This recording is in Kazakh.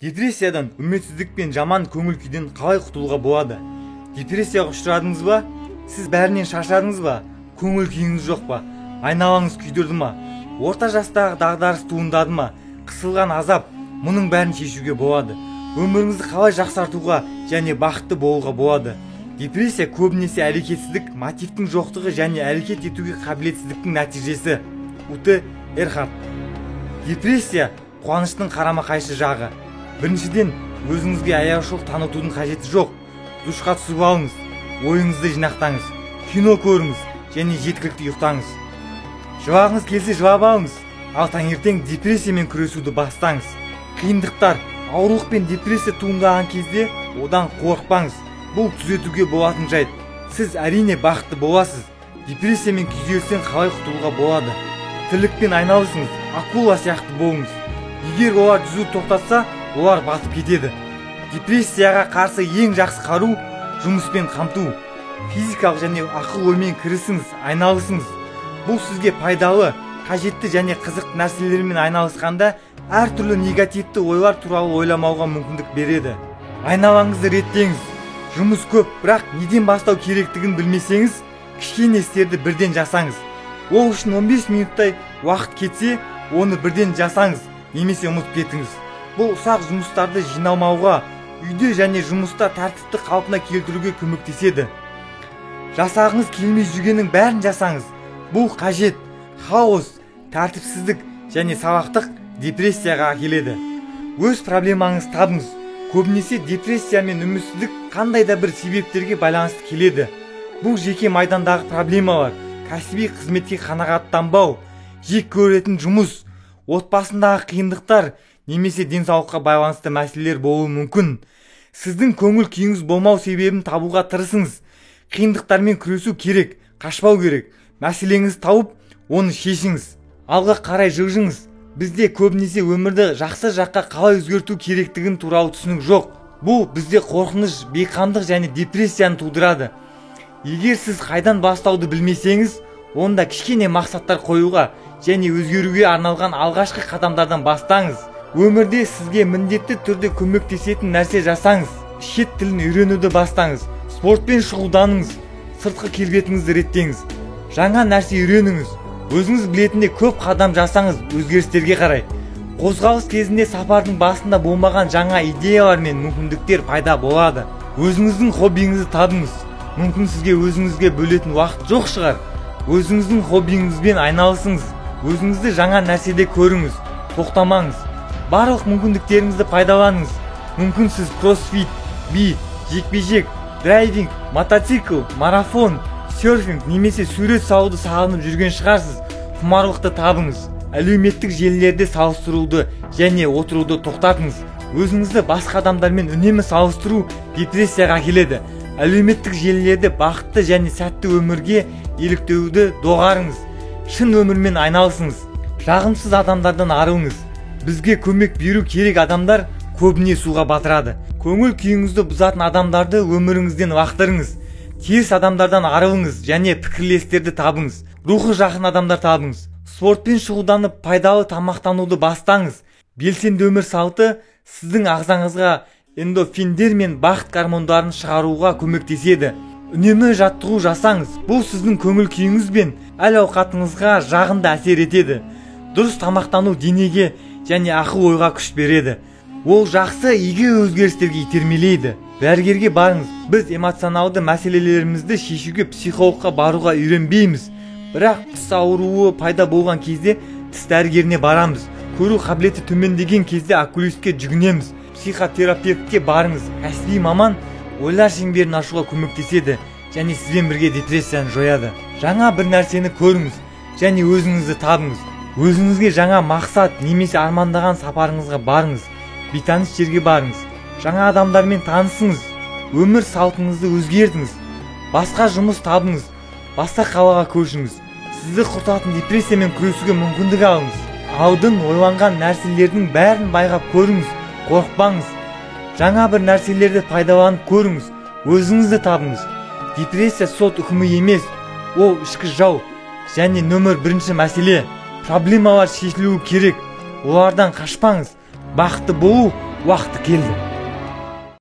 Депрессиядан, үмітсіздік пен жаман көңіл күйден қалай құтылуға болады? Депрессияға ұшырадыңыз ба? Сіз бәрінен шаршадыңыз ба? Көңіл күйіңіз жоқ па? Айналаңыз күйдірді ма? Орта жастағы дағдарыс туындады ма? Қысылған азап, мұның бәрін шешуге болады. Өміріңізді қалай жақсартуға және бақытты болуға болады? Депрессия көбінесе әрекетсіздік, мотивтің жоқтығы және әрекет етуге қабілетсіздіктің нәтижесі. Уте Эрхард. Депрессия қуаныштың қарама-қайшы жағы. Біріншіден, өзіңізге аяушылық танытудың қажеті жоқ. Душқа түсіп алыңыз, ойыңызды жинақтаңыз, кино көріңіз және жеткілікті ұйықтаңыз. Жылағыңыз келсе жылап алыңыз, ал таңертең депрессиямен күресуді бастаңыз. Қиындықтар, аурулық пен депрессия туындаған кезде одан қорықпаңыз. Бұл түзетуге болатын жайт. Сіз әрине бақытты боласыз. Депрессиямен күйзелістен қалай құтылуға болады? Тірлікпен айналысыңыз, акула сияқты болыңыз. Егер олар жүзу тоқтатса, олар батып кетеді. Депрессияға қарсы ең жақсы қару жұмыспен қамту. Физикалық және ақыл оймен кірісіңіз, айналысыңыз. Бұл сізге пайдалы, қажетті және қызықты нәрселермен айналысқанда әртүрлі негативті ойлар туралы ойламауға мүмкіндік береді. Айналаңызды реттеңіз. Жұмыс көп, бірақ неден бастау керектігін білмесеңіз, кішкене істерді бірден жасаңыз. Ол үшін 15 минуттай уақыт кетсе, оны бірден жасаңыз, немесе ұмытып кетіңіз. Бұл ұсақ жұмыстарды жиналмауға, үйде және жұмыста тәртіпті қалпына келтіруге көмектеседі. Жасағыңыз келмей жүргеннің бәрін жасаңыз. Бұл қажет. Хаос, тәртіпсіздік және сабақтық депрессияға әкеледі. Өз проблемаңыз табыңыз. Көбінесе депрессия мен үмітсіздік қандай да бір себептерге байланысты келеді. Бұл жеке майдандағы проблемалар, кәсіби қызметке қанағаттанбау, жек көретін жұмыс, отбасындағы қиындықтар немесе денсаулыққа байланысты мәселелер болуы мүмкін. Сіздің көңіл күйіңіз болмау себебін табуға тырысыңыз. Қиындықтармен күресу керек, қашпау керек. Мәселеңізді тауып, оны шешіңіз. Алға қарай жылжыңыз. Бізде көбінесе өмірді жақсы жаққа қалай өзгерту керектігін туралы түсінік жоқ. Бұл бізде қорқыныш, бейқамдық және депрессияны тудырады. Егер сіз қайдан бастауды білмесеңіз, онда кішкене мақсаттар қоюға және өзгеруге арналған алғашқы қадамдардан бастаңыз. Өмірде сізге міндетті түрде көмектесетін нәрсе жасаңыз. Шет тілін үйренуді бастаңыз. Спортпен шұғылданыңыз. Сыртқы келбетіңізді реттеңіз. Жаңа нәрсе үйреніңіз. Өзіңіз білетіндей көп қадам жасаңыз өзгерістерге қарай. Қозғалыс кезінде сапардың басында болмаған жаңа идеялар мен мүмкіндіктер пайда болады. Өзіңіздің хоббиіңізді табыңыз. Мүмкін сізге өзіңізге бөлетін уақыт жоқ шығар. Өзіңіздің хоббиіңізбен айналысыңыз. Өзіңізді жаңа нәрседе көріңіз. Тоқтамаңыз. Барлық мүмкіндіктеріңізді пайдаланыңыз. Мүмкін сіз кроссфит, би, жекпе-жек, драйвинг, мотоцикл, марафон, серфинг немесе сурет салуды сағынып жүрген шығарсыз. Құмарлықты табыңыз. Әлеуметтік желілерде салыстыруды және отыруды тоқтатыңыз. Өзіңізді басқа адамдармен үнемі салыстыру депрессияға әкеледі. Әлеуметтік желілерде бақытты және сәтті өмірге еліктеуді доғарыңыз. Шын өмірмен айналысыңыз. Жағымсыз адамдардан арылыңыз. Бізге көмек беру керек адамдар көбіне суға батырады. Көңіл күйіңізді бұзатын адамдарды өміріңізден лақтырыңыз. Теріс адамдардан арылыңыз және пікірлестерді табыңыз. Рухы жақын адамдар табыңыз. Спортпен шұғылданып пайдалы тамақтануды бастаңыз. Белсенді өмір салты сіздің ағзаңызға эндорфиндер мен бақыт гормондарын шығаруға көмектеседі. Үнемі жаттығу жасаңыз. Бұл сіздің көңіл күйіңіз бен әл-ауқатыңызға жағымды әсер етеді. Дұрыс тамақтану денеге және ақыл ойға күш береді. Ол жақсы игі өзгерістерге итермелейді. Дәрігерге барыңыз. Біз эмоционалды мәселелерімізді шешуге психологқа баруға үйренбейміз. Бірақ тіс ауруы пайда болған кезде тіс дәрігеріне барамыз. Көру қабілеті төмендеген кезде окулистке жүгінеміз. Психотерапевтке барыңыз. Кәсіби маман ойлар шеңберін ашуға көмектеседі және сізбен бірге депрессияны жояды. Жаңа бір нәрсені көріңіз және өзіңізді табыңыз. Өзіңізге жаңа мақсат немесе армандаған сапарыңызға барыңыз. Бейтаныс жерге барыңыз. Жаңа адамдармен танысыңыз. Өмір салтыңызды өзгертіңіз. Басқа жұмыс табыңыз. Басқа қалаға көшіңіз. Сізді құртатын депрессиямен күресуге мүмкіндік алыңыз. Алдын ойланған нәрселердің бәрін байқап көріңіз. Қорықпаңыз. Жаңа бір нәрселерді пайдаланып көріңіз. Өзіңізді табыңыз. Депрессия сот үкімі емес. Ол ішкі жау. Және нөмір бірінші мәселе. Проблемалар шешілуі керек. Олардан қашпаңыз. Бақытты болу уақыты келді.